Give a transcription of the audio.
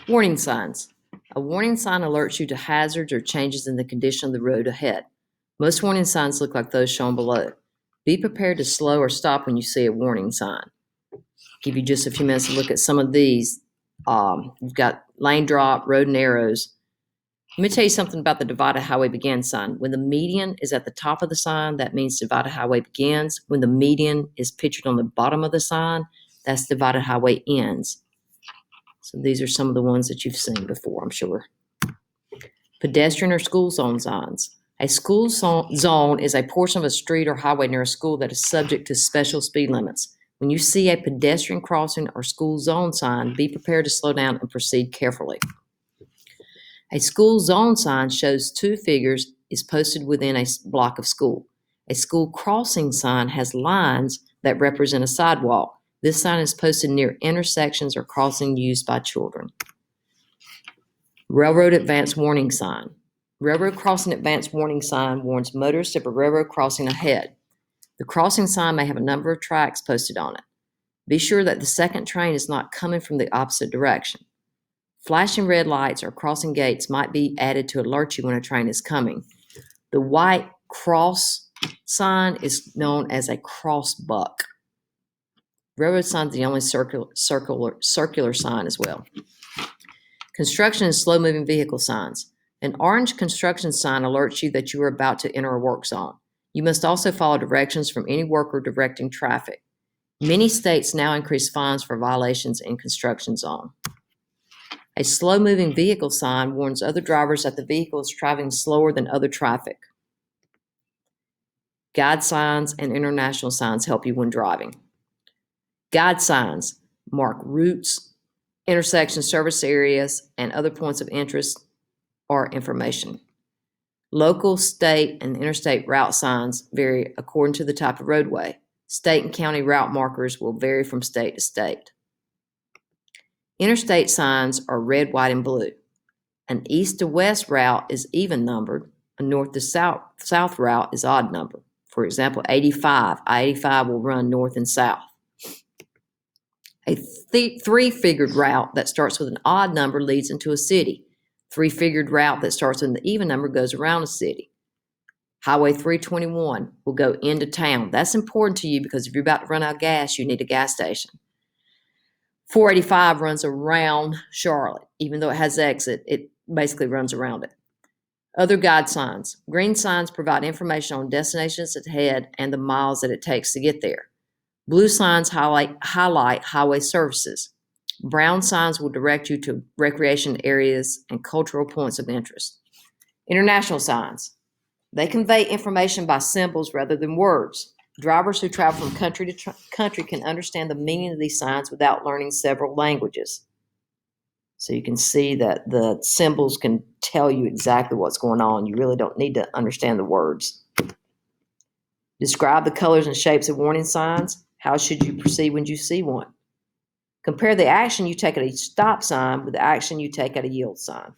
Warning signs. A warning sign alerts you to hazards or changes in the condition of the road ahead. Most warning signs look like those shown below. Be prepared to slow or stop when you see a warning sign. Give you just a few minutes to look at some of these. You've got lane drop, road and arrows. Let me tell you something about the divided highway begins sign. When the median is at the top of the sign, that means divided highway begins. When the median is pictured on the bottom of the sign, that's divided highway ends. So these are some of the ones that you've seen before, I'm sure. Pedestrian or school zone signs. A school zone is a portion of a street or highway near a school that is subject to special speed limits. When you see a pedestrian crossing or school zone sign, be prepared to slow down and proceed carefully. A school zone sign shows two figures, is posted within a block of school. A school crossing sign has lines that represent a sidewalk. This sign is posted near intersections or crossing used by children. Railroad advance warning sign. Railroad crossing advance warning sign warns motorists of a railroad crossing ahead. The crossing sign may have a number of tracks posted on it. Be sure that the second train is not coming from the opposite direction. Flashing red lights or crossing gates might be added to alert you when a train is coming. The white cross sign is known as a crossbuck. Railroad sign is the only circular sign as well. Construction and slow-moving vehicle signs. An orange construction sign alerts you that you are about to enter a work zone. You must also follow directions from any worker directing traffic. Many states now increase fines for violations in construction zone. A slow-moving vehicle sign warns other drivers that the vehicle is traveling slower than other traffic. Guide signs and international signs help you when driving. Guide signs mark routes, intersections, service areas, and other points of interest or information. Local, state, and interstate route signs vary according to the type of roadway. State and county route markers will vary from state to state. Interstate signs are red, white, and blue. An east to west route is even numbered. A north to south route is odd numbered. For example, 85. I-85 will run north and south. A three-figured route that starts with an odd number leads into a city. Three-figured route that starts with an even number goes around a city. Highway 321 will go into town. That's important to you because if you're about to run out of gas, you need a gas station. 485 runs around Charlotte. Even though it has exit, it basically runs around it. Other guide signs. Green signs provide information on destinations ahead and the miles that it takes to get there. Blue signs highlight highway services. Brown signs will direct you to recreation areas and cultural points of interest. International signs. They convey information by symbols rather than words. Drivers who travel from country to country can understand the meaning of these signs without learning several languages. So you can see that the symbols can tell you exactly what's going on. You really don't need to understand the words. Describe the colors and shapes of warning signs. How should you proceed when you see one? Compare the action you take at a stop sign with the action you take at a yield sign.